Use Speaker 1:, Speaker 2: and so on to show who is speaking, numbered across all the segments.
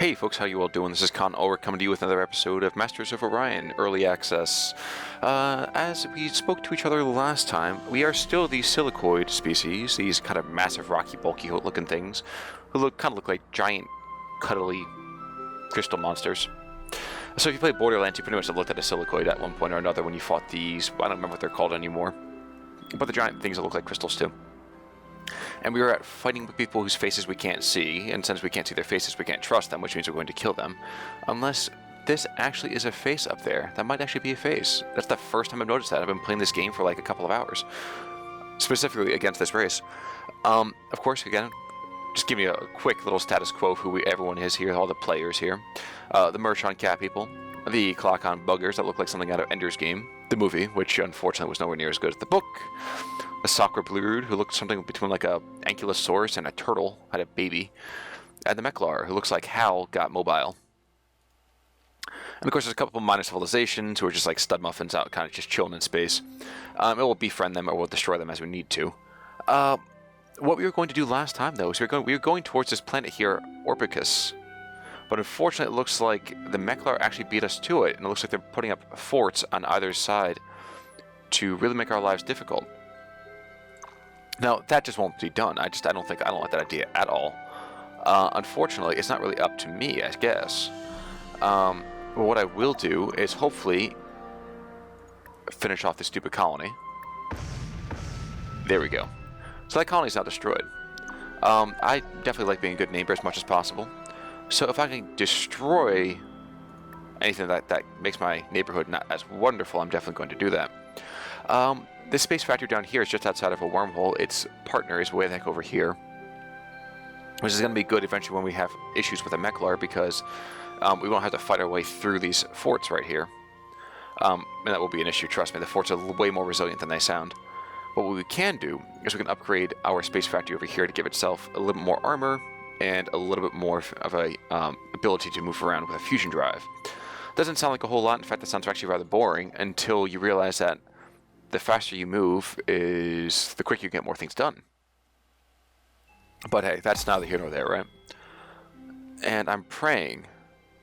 Speaker 1: Hey folks, how you all doing? This is Con Ulrich coming to you with another episode of Masters of Orion Early Access. As we spoke to each other last time, we are still the silicoid species, these kind of massive, rocky, bulky looking things, who kind of look like giant, cuddly crystal monsters. So if you played Borderlands, you pretty much have looked at a silicoid at one point or another when you fought these. I don't remember what they're called anymore. But the giant things that look like crystals too. And we were fighting with people whose faces we can't see, and since we can't see their faces, we can't trust them, which means we're going to kill them. Unless this actually is a face up there. That might actually be a face. That's the first time I've noticed that. I've been playing this game for like a couple of hours. Specifically against this race. Of course, again, just give me a quick little status quo of who everyone is here, all the players here. The Merchant Cat people. The Clock-on Buggers that look like something out of Ender's Game. The movie, which unfortunately was nowhere near as good as the book. A Sacre Blurred, who looked something between like a ankylosaurus and a turtle, had a baby. And the Meklar, who looks like Hal got mobile. And of course there's a couple of minor civilizations who are just like stud muffins out, kind of just chilling in space. It will befriend them or we'll destroy them as we need to. What we were going to do last time though is we were going towards this planet here, Orbicus. But unfortunately it looks like the Meklar actually beat us to it, and it looks like they're putting up forts on either side to really make our lives difficult. Now, that just won't be done. I don't like that idea at all. Unfortunately, it's not really up to me, I guess. But what I will do is hopefully finish off this stupid colony. There we go. So that colony's now destroyed. I definitely like being a good neighbor as much as possible. So if I can destroy anything that makes my neighborhood not as wonderful, I'm definitely going to do that. This space factory down here is just outside of a wormhole. Its partner is way the heck over here. Which is going to be good eventually when we have issues with the Meklar, because we won't have to fight our way through these forts right here. And that will be an issue, trust me. The forts are way more resilient than they sound. But what we can do is we can upgrade our space factory over here to give itself a little bit more armor and a little bit more of a ability to move around with a fusion drive. Doesn't sound like a whole lot. In fact, that sounds actually rather boring until you realize that the faster you move is the quicker you get more things done. But hey, that's neither here nor there, right? And I'm praying.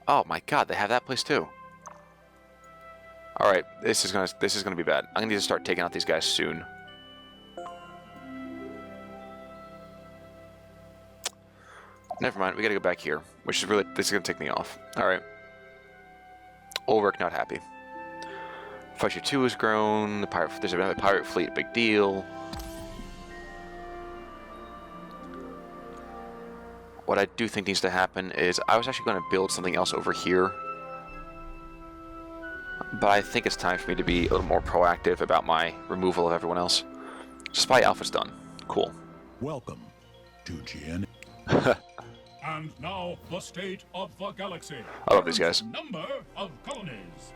Speaker 1: Oh my God, they have that place too. All right, this is gonna be bad. I'm gonna need to start taking out these guys soon. Never mind, we gotta go back here, which is this is gonna take me off. All right. Ulrich not happy. Fighter 2 has grown. There's another pirate fleet, big deal. What I do think needs to happen is I was actually going to build something else over here. But I think it's time for me to be a little more proactive about my removal of everyone else. Spy Alpha's done. Cool.
Speaker 2: Welcome to GN.
Speaker 3: And now the state of the galaxy.
Speaker 1: I love these guys.
Speaker 3: Number of colonies.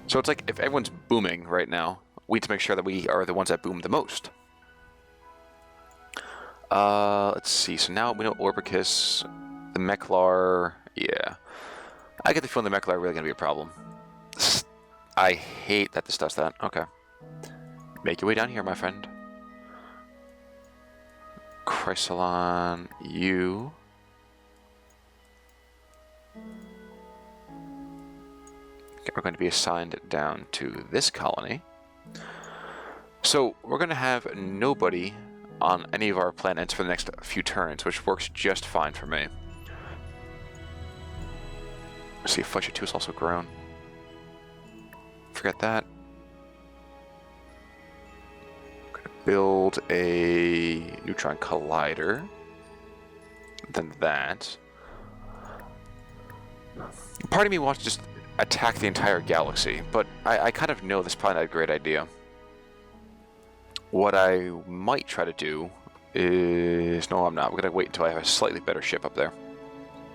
Speaker 1: So it's like if everyone's booming right now, we need to make sure that we are the ones that boom the most. Let's see. So now we know Orbicus, the Meklar. Yeah. I get the feeling the Meklar are really going to be a problem. I hate that this does that. Okay. Make your way down here, my friend. Chrysalon, you. Okay, we're going to be assigned down to this colony. So we're going to have nobody on any of our planets for the next few turns, which works just fine for me. Let's see if Fletcher 2 is also grown. Forget that. I'm going to build a neutron collider. Then that. Part of me wants to just attack the entire galaxy, but I kind of know this is probably not a great idea. What I might try to do is... No, I'm not. We're going to wait until I have a slightly better ship up there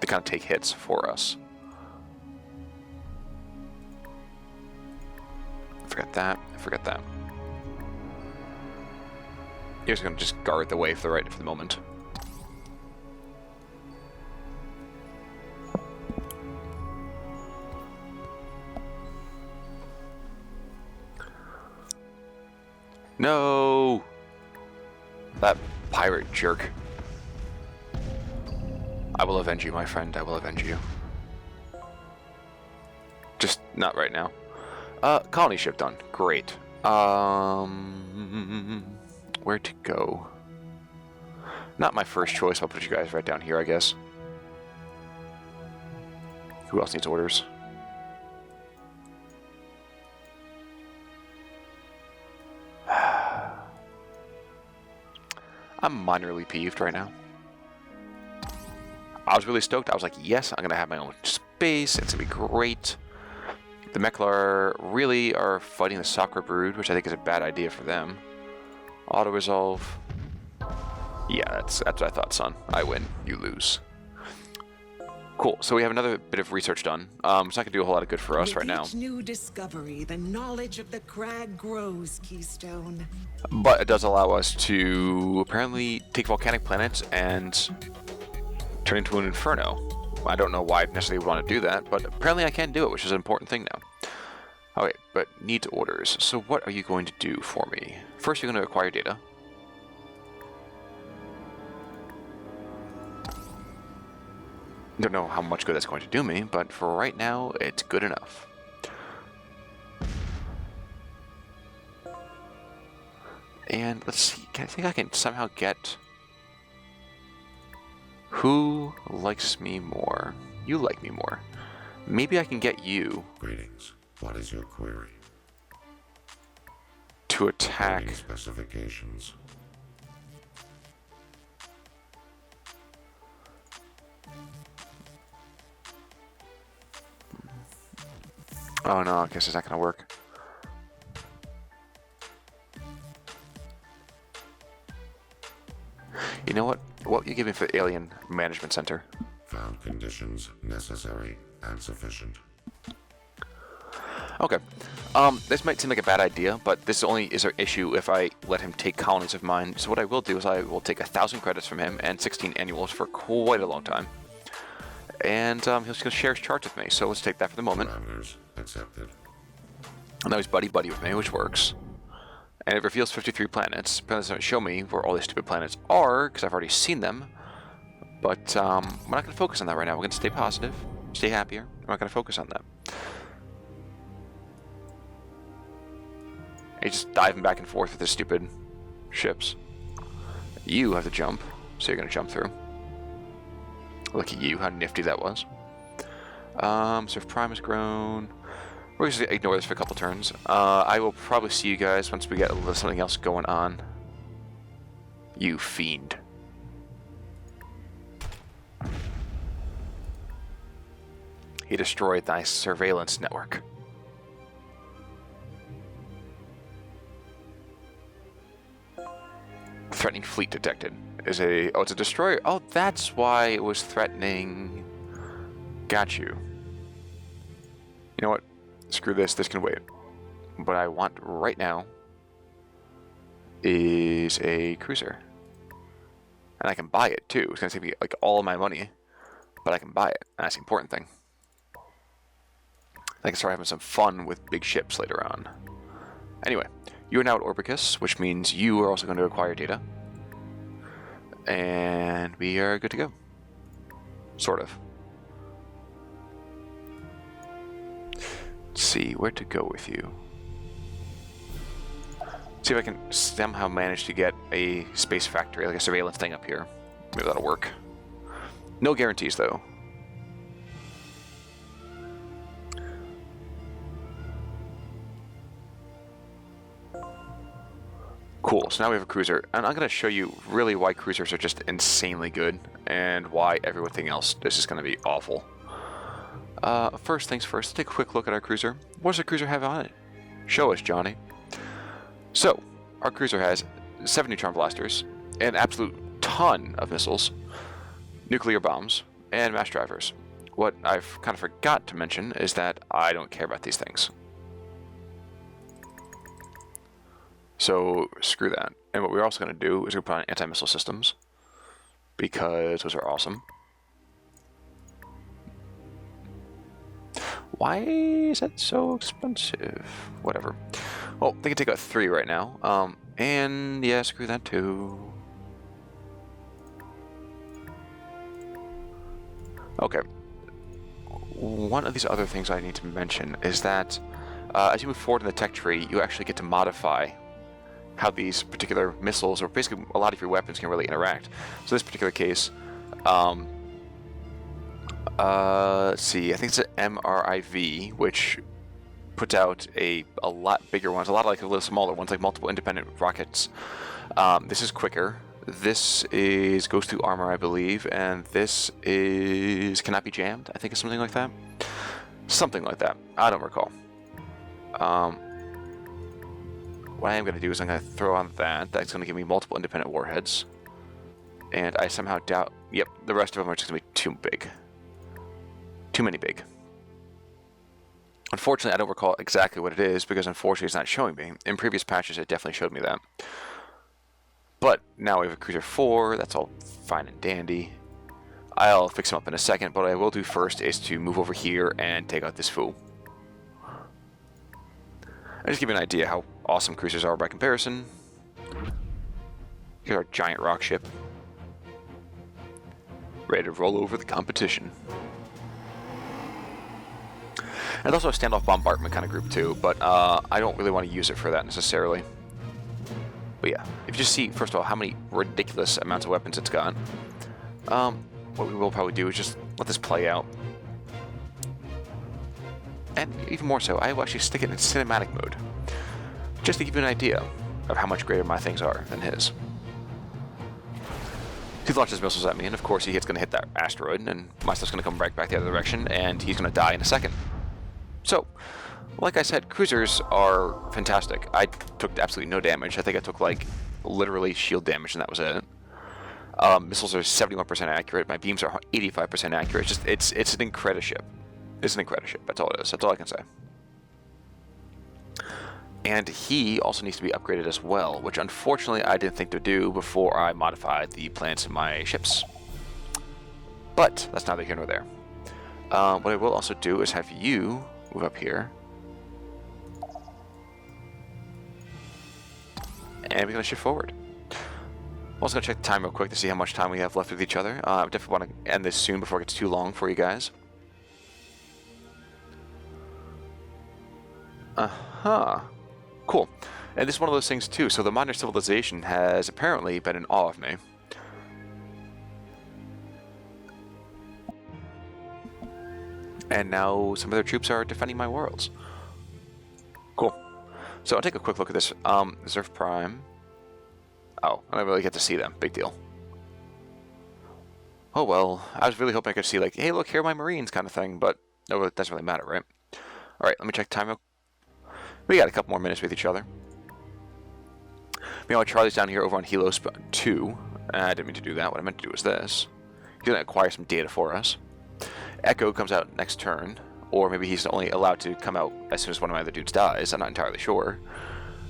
Speaker 1: to kind of take hits for us. Forget that. Forget that. You're just going to just guard the way for the moment. No! That pirate jerk. I will avenge you, my friend. I will avenge you. Just not right now. Colony ship done. Great. Where to go? Not my first choice. I'll put you guys right down here, I guess. Who else needs orders? I'm minorly peeved right now. I was really stoked. I was like, yes, I'm going to have my own space. It's going to be great. The Meklar really are fighting the Soccer Brood, which I think is a bad idea for them. Auto-resolve. Yeah, that's what I thought, son. I win. You lose. Cool. So we have another bit of research done. It's not going to do a whole lot of good for us right now.
Speaker 4: With each new discovery, the knowledge of the crag grows, Keystone.
Speaker 1: But it does allow us to apparently take volcanic planets and turn into an inferno. I don't know why I necessarily would want to do that, but apparently I can do it, which is an important thing now. Okay, but needs orders. So what are you going to do for me? First, you're going to acquire data. Don't know how much good that's going to do me, but for right now, it's good enough. And let's see, I think I can somehow get... Who likes me more? You like me more. Maybe I can get you...
Speaker 5: Greetings. What is your query?
Speaker 1: To attack...
Speaker 5: Any specifications?
Speaker 1: Oh no, I guess it's not gonna work. You know what? What you give me for the Alien Management Center?
Speaker 5: Found conditions necessary and sufficient.
Speaker 1: Okay. This might seem like a bad idea, but this only is an issue if I let him take colonies of mine. So what I will do is I will take 1,000 credits from him and 16 annuals for quite a long time. And he's going to share his charts with me, so let's take that for the moment.
Speaker 5: Parameters accepted.
Speaker 1: And now he's buddy-buddy with me, which works. And it reveals 53 planets. But it doesn't show me where all these stupid planets are, because I've already seen them. But we're not going to focus on that right now. We're going to stay positive, stay happier. We're not going to focus on that. He's just diving back and forth with his stupid ships. You have to jump, so you're going to jump through. Look at you, how nifty that was. Surf Prime has grown. We're just going to ignore this for a couple turns. I will probably see you guys once we get a little something else going on. You fiend. He destroyed thy surveillance network. Threatening fleet detected. Is a... Oh, it's a destroyer. Oh, that's why it was threatening... Got you. You know what? Screw this. This can wait. What I want right now is a cruiser. And I can buy it, too. It's going to save me, like, all of my money. But I can buy it. And that's the important thing. I can start having some fun with big ships later on. Anyway, you are now at Orbicus, which means you are also going to acquire data. And we are good to go. Sort of. Let's see, where to go with you. See if I can somehow manage to get a space factory, like a surveillance thing up here. Maybe that'll work. No guarantees, though. Cool, so now we have a cruiser, and I'm going to show you really why cruisers are just insanely good, and why everything else this is going to be awful. First things first, let's take a quick look at our cruiser. What does our cruiser have on it? Show us, Johnny. So, our cruiser has 7 neutron blasters, an absolute ton of missiles, nuclear bombs, and mass drivers. What I've kind of forgot to mention is that I don't care about these things. So, screw that. And what we're also going to do is we're put on anti-missile systems, because those are awesome. Why is that so expensive? Whatever. Well, they can take out 3 right now. And yeah, screw that too. Okay. One of these other things I need to mention is that as you move forward in the tech tree, you actually get to modify how these particular missiles, or basically a lot of your weapons, can really interact. So this particular case, let's see, I think it's an MRIV, which puts out a lot bigger ones, a lot like a little smaller ones, like multiple independent rockets. This is quicker. This goes through armor, I believe, and this cannot be jammed. I think it's something like that. Something like that. I don't recall. What I am going to do is I'm going to throw on that. That's going to give me multiple independent warheads. And I somehow doubt... Yep, the rest of them are just going to be too big. Too many big. Unfortunately, I don't recall exactly what it is, because unfortunately it's not showing me. In previous patches, it definitely showed me that. But now we have a Cruiser 4. That's all fine and dandy. I'll fix him up in a second, but what I will do first is to move over here and take out this fool. I'll just give you an idea how awesome cruisers are by comparison. Here's our giant rock ship. Ready to roll over the competition. And also a standoff bombardment kind of group too, but I don't really want to use it for that necessarily. But yeah, if you just see, first of all, how many ridiculous amounts of weapons it's got. What we will probably do is just let this play out. And even more so, I will actually stick it in cinematic mode. Just to give you an idea of how much greater my things are than his. He launches missiles at me, and of course he's going to hit that asteroid, and my stuff's going to come right back the other direction, and he's going to die in a second. So, like I said, cruisers are fantastic. I took absolutely no damage. I think I took, like, literally shield damage, and that was it. Missiles are 71% accurate. My beams are 85% accurate. It's an incrediship. It's an incrediship. That's all it is. That's all I can say. And he also needs to be upgraded as well, which unfortunately I didn't think to do before I modified the plans of my ships. But that's neither here nor there. What I will also do is have you move up here. And we're going to shift forward. I'm also going to check the time real quick to see how much time we have left with each other. I definitely want to end this soon before it gets too long for you guys. Cool. And this is one of those things too. So the modern civilization has apparently been in awe of me. And now some of their troops are defending my worlds. Cool. So I'll take a quick look at this. Reserve Prime. Oh, I don't really get to see them. Big deal. Oh well, I was really hoping I could see like, hey look, here are my Marines kind of thing, but no, it doesn't really matter, right? Alright, let me check time. We got a couple more minutes with each other. Meanwhile, Charlie's down here over on Helos 2. I didn't mean to do that. What I meant to do was this. He's going to acquire some data for us. Echo comes out next turn. Or maybe he's only allowed to come out as soon as one of my other dudes dies. I'm not entirely sure.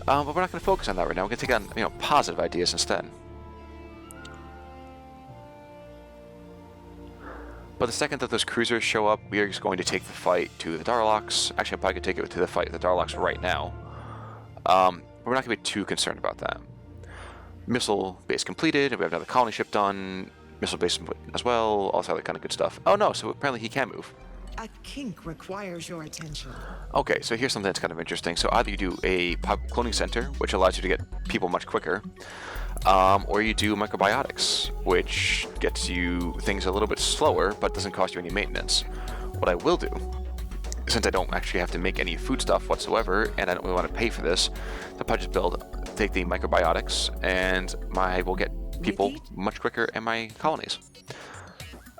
Speaker 1: But we're not going to focus on that right now. We're going to take on, positive ideas instead. But the second that those cruisers show up, we are just going to take the fight to the Darlocks. Actually, I probably could take it to the fight to the Darlocks right now. But we're not going to be too concerned about that. Missile base completed. We have another colony ship done. Missile base as well. All this other kind of good stuff. Oh no, so apparently he can move.
Speaker 4: A kink requires your attention.
Speaker 1: Okay, so here's something that's kind of interesting. So either you do a cloning center, which allows you to get people much quicker, or you do microbiotics, which gets you things a little bit slower, but doesn't cost you any maintenance. What I will do, since I don't actually have to make any food stuff whatsoever, and I don't really want to pay for this, I'll probably just take the microbiotics, and I will get people much quicker in my colonies.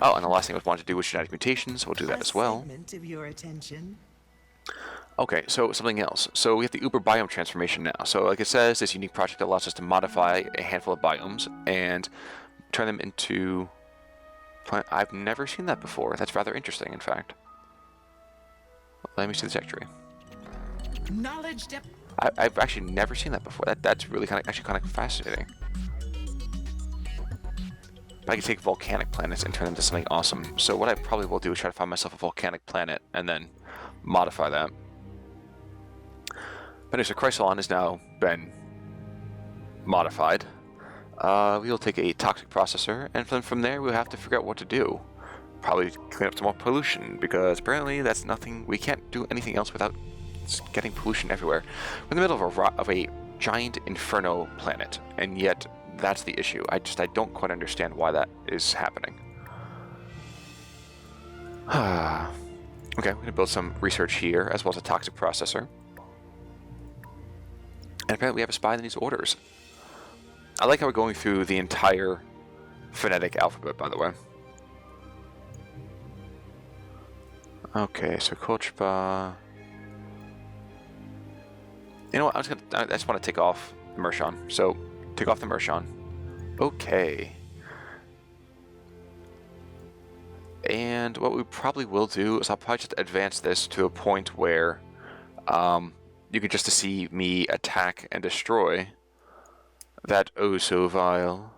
Speaker 1: Oh, and the last thing I wanted to do was genetic mutations. We'll do that as well.
Speaker 4: Segment of your attention.
Speaker 1: Okay, so something else. So we have the Uber biome transformation now. So like it says, this unique project allows us to modify a handful of biomes and turn them into... I've never seen that before. That's rather interesting, in fact. Let me see the tech tree.
Speaker 4: Knowledge depth.
Speaker 1: I've actually never seen that before. That's really kind of fascinating. But I can take volcanic planets and turn them into something awesome. So what I probably will do is try to find myself a volcanic planet and then modify that. But anyway, so Chrysalon has now been modified. We'll take a toxic processor, and from there we'll have to figure out what to do. probably clean up some more pollution, because apparently that's nothing. We can't do anything else without getting pollution everywhere. We're in the middle of a giant inferno planet, and yet that's the issue. I don't quite understand why that is happening. Okay, we're going to build some research here, as well as a toxic processor. And apparently we have a spy that needs orders. I like how we're going through the entire phonetic alphabet, by the way. Okay, so Kolchba. You know what? I just want to take off the Mershon. So, take off the Mershon. Okay. And what we probably will do is I'll probably just advance this to a point where you can just see me attack and destroy that oh so vile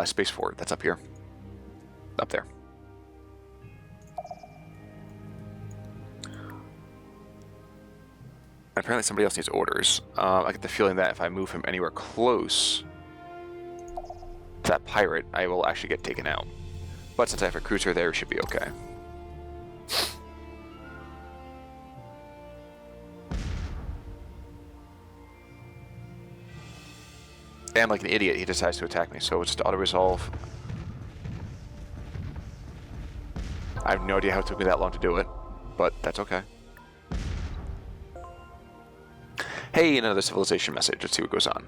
Speaker 1: space fort that's up here. Up there. Apparently somebody else needs orders. I get the feeling that if I move him anywhere close to that pirate, I will actually get taken out. But since I have a cruiser there, it should be okay. And like an idiot, he decides to attack me, so it's just auto-resolve. I have no idea how it took me that long to do it, but that's okay. Hey, another civilization message. Let's see what goes on.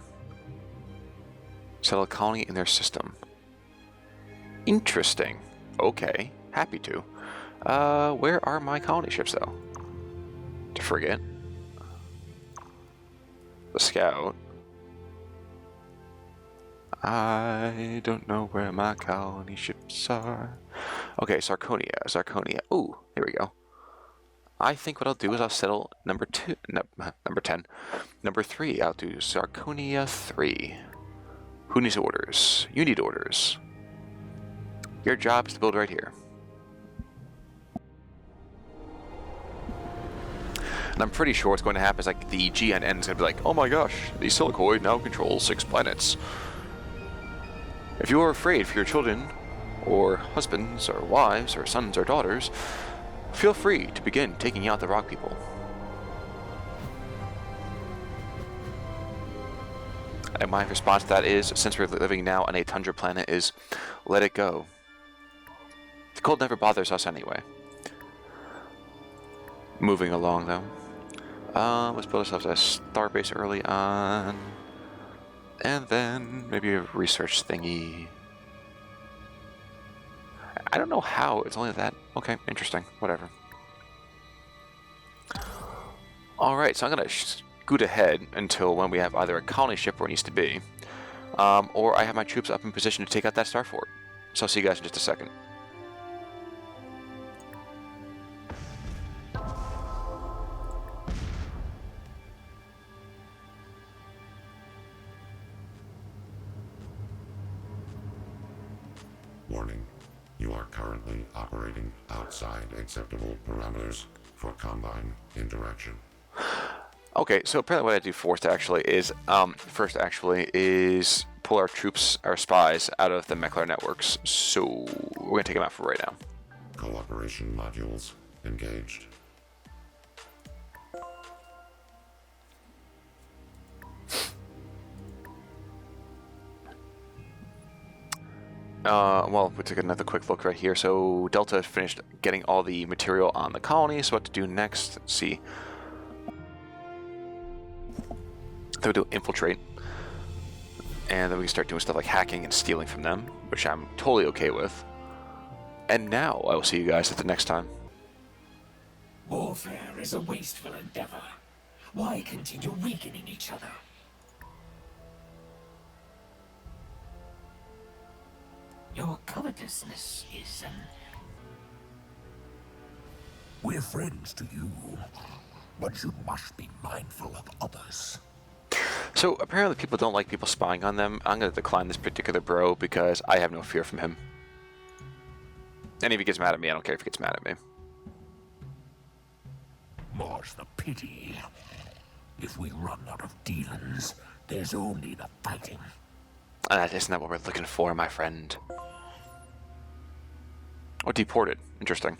Speaker 1: Settle a colony in their system. Interesting. Okay, happy to. Where are my colony ships, though? To forget. The scout. I don't know where my colony ships are. Okay, Sarconia. Ooh, here we go. I think what I'll do is I'll settle number 10. Number 3, I'll do Sarconia 3. Who needs orders? You need orders. Your job is to build right here. And I'm pretty sure what's going to happen is like the GNN is going to be like, oh my gosh, the Silicoid now controls 6 planets. If you are afraid for your children, or husbands, or wives, or sons, or daughters, feel free to begin taking out the rock people. And my response to that is, since we're living now on a tundra planet, is let it go. The cold never bothers us anyway. Moving along, though. Let's build ourselves a starbase early on. And then maybe a research thingy. I don't know how. It's only that. Okay, interesting. Whatever. Alright, so I'm going to scoot ahead until when we have either a colony ship where it needs to be, or I have my troops up in position to take out that star fort. So I'll see you guys in just a second.
Speaker 5: Warning. You are currently operating outside acceptable parameters for Combine interaction.
Speaker 1: Okay, so apparently what I do first actually is pull our troops, our spies, out of the Meklar networks. So we're going to take them out for right now.
Speaker 5: Cooperation modules engaged.
Speaker 1: Well, we took another quick look right here. So Delta finished getting all the material on the colony. So what to do next? Let's see. Then we do infiltrate, and then we can start doing stuff like hacking and stealing from them, which I'm totally okay with. And now I will see you guys at the next time.
Speaker 6: Warfare is a wasteful endeavor. Why continue weakening each other? Your covetousness is
Speaker 2: We're friends to you, but you must be mindful of others.
Speaker 1: So apparently people don't like people spying on them. I'm going to decline this particular bro because I have no fear from him. And if he gets mad at me, I don't care if he gets mad at me.
Speaker 2: More's the pity. If we run out of dealings, there's only the fighting.
Speaker 1: Isn't that what we're looking for, my friend? Oh, deported. Interesting.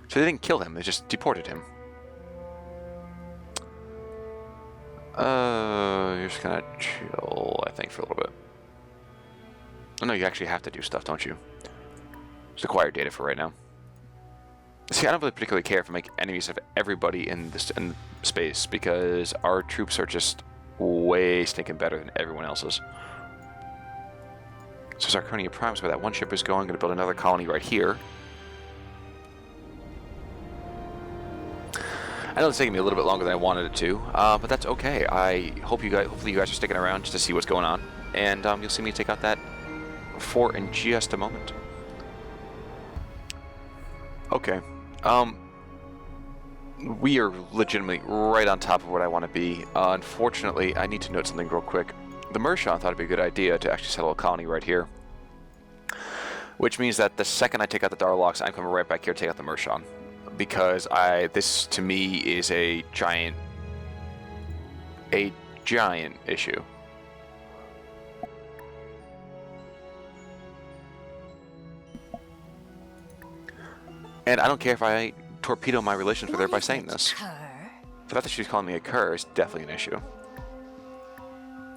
Speaker 1: So they didn't kill him, they just deported him. You're just gonna chill, I think, for a little bit. Oh no, you actually have to do stuff, don't you? Just acquire data for right now. See, I don't really particularly care if I make enemies of everybody in space, because our troops are just way stinking better than everyone else's. So Sarconia Prime's where that one ship is going. I'm going to build another colony right here. I know it's taking me a little bit longer than I wanted it to, but that's okay. Hopefully you guys are sticking around just to see what's going on, and you'll see me take out that fort in just a moment. Okay. We are legitimately right on top of what I want to be. Unfortunately, I need to note something real quick. The Mershon thought it'd be a good idea to actually settle a colony right here. Which means that the second I take out the Darlocks, I'm coming right back here to take out the Mershon. Because this, to me, is a giant issue. And I don't care if I torpedo my relations with her by saying this. The fact that she's calling me a cur is definitely an issue.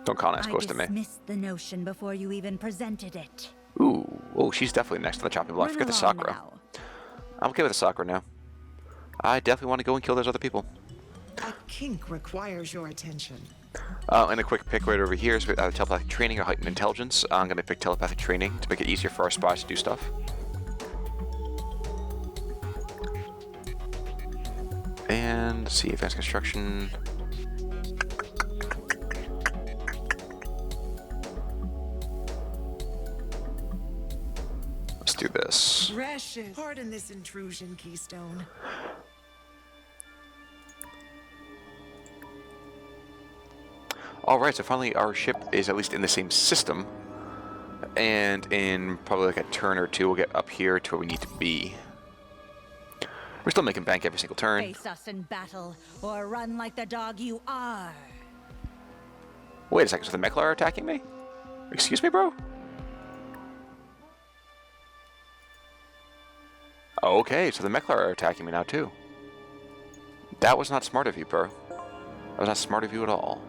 Speaker 1: Don't colonize close to me.
Speaker 7: I dismissed the notion before you even presented it.
Speaker 1: Ooh, oh, she's definitely next on the chopping block. Forget the Sakura.
Speaker 7: Now.
Speaker 1: I'm okay with the Sakura now. I definitely want to go and kill those other people.
Speaker 4: A kink requires your attention.
Speaker 1: And a quick pick right over here is telepathic training or heightened intelligence. I'm going to pick telepathic training to make it easier for our spies to do stuff. And let's see, advanced construction. Let's do this.
Speaker 4: Precious. Pardon this intrusion, Keystone.
Speaker 1: Alright, so finally our ship is at least in the same system. And in probably like a turn or two, we'll get up here to where we need to be. We're still making bank every single turn.
Speaker 7: Face us in battle, or run like the dog you are.
Speaker 1: Wait a second, so the Meklar are attacking me? Excuse me, bro? Okay, so the Meklar are attacking me now, too. That was not smart of you, bro. That was not smart of you at all.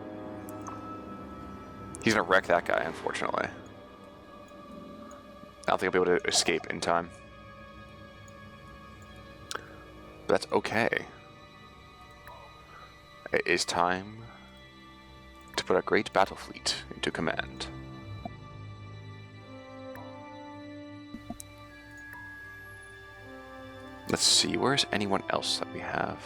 Speaker 1: He's gonna wreck that guy, unfortunately. I don't think I'll be able to escape in time. But that's okay. It is time to put a great battle fleet into command. Let's see, where's anyone else that we have?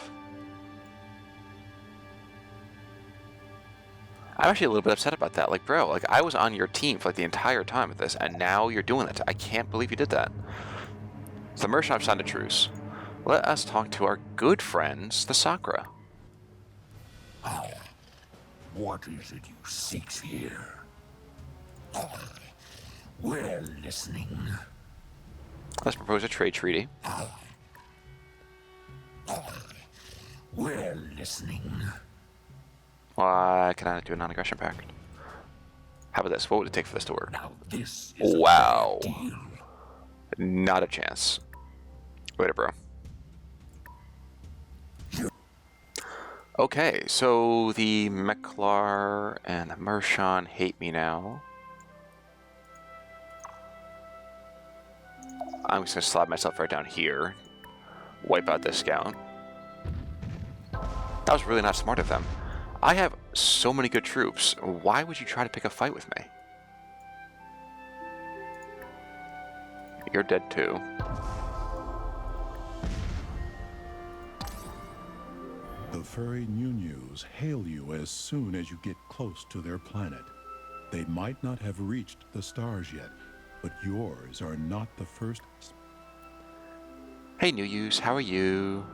Speaker 1: I'm actually a little bit upset about that. Like, bro, like I was on your team for like the entire time of this, and now you're doing that. I can't believe you did that. So the Merchant signed a truce. Let us talk to our good friends, the Sakura.
Speaker 2: What is it you seek here? We're listening.
Speaker 1: Let's propose a trade treaty.
Speaker 2: We're listening.
Speaker 1: Why can I do a non-aggression pact? How about this? What would it take for this to work?
Speaker 2: Now this is
Speaker 1: Wow.
Speaker 2: a deal.
Speaker 1: Not a chance. Later, bro. Okay, so the Meklar and the Mershon hate me now. I'm just gonna slap myself right down here. Wipe out this scout. That was really not smart of them. I have so many good troops. Why would you try to pick a fight with me? You're dead too.
Speaker 8: The furry Nunus hail you as soon as you get close to their planet. They might not have reached the stars yet, but yours are not the first.
Speaker 1: Hey Nuyus, how are you?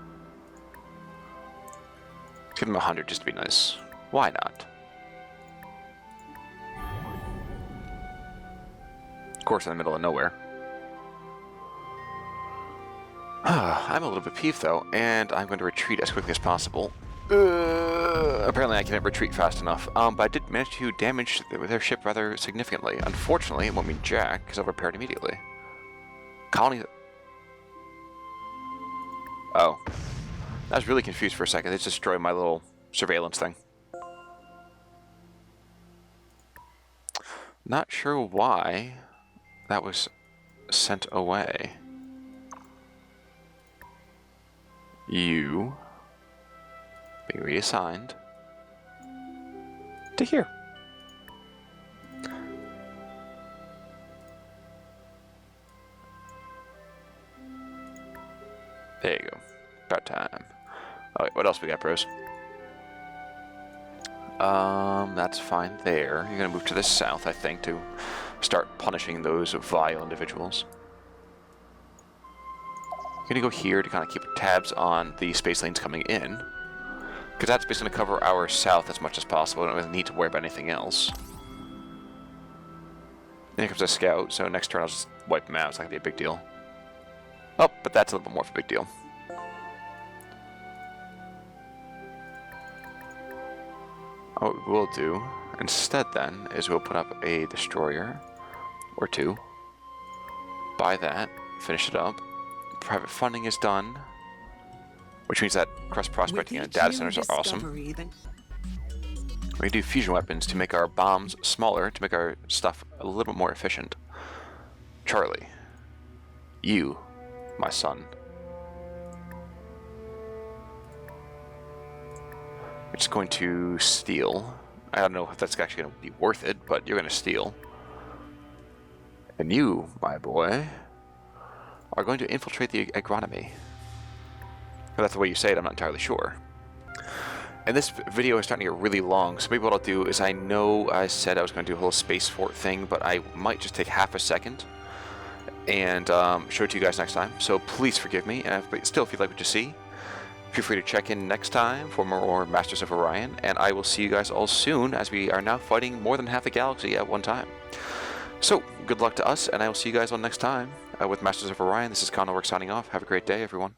Speaker 1: Let's give him 100 just to be nice. Why not? Of course, in the middle of nowhere. I'm a little bit peeved though, and I'm going to retreat as quickly as possible. Apparently I can't retreat fast enough, but I did manage to damage their ship rather significantly. Unfortunately, it won't mean jack, because I'll repair it immediately. Colony Oh. I was really confused for a second. They just destroyed my little surveillance thing. Not sure why that was sent away. You being reassigned to here. There you go. About time. Alright, what else we got, bros? That's fine there. You're gonna move to the south, I think, to start punishing those vile individuals. You're gonna go here to kind of keep tabs on the space lanes coming in, because that's basically gonna cover our south as much as possible. We don't really need to worry about anything else. Then here comes a scout, so next turn I'll just wipe him out. It's not gonna be a big deal. Oh, but that's a little bit more of a big deal. What we'll do instead then is we'll put up a destroyer or two. Buy that, finish it up. Private funding is done, which means that cross-prospecting and data centers are awesome. We can do fusion weapons to make our bombs smaller, to make our stuff a little bit more efficient. Charlie, you, my son. We're just going to steal. I don't know if that's actually going to be worth it, but you're going to steal. And you, my boy, are going to infiltrate the agronomy. If that's the way you say it, I'm not entirely sure. And this video is starting to get really long, so maybe what I'll do is, I know I said I was going to do a whole space fort thing, but I might just take half a second and show it to you guys next time. So please forgive me, and still, if you'd like what you see, feel free to check in next time for more Masters of Orion, and I will see you guys all soon, as we are now fighting more than half the galaxy at one time. So, good luck to us, and I will see you guys all next time with Masters of Orion. This is Conor signing off. Have a great day, everyone.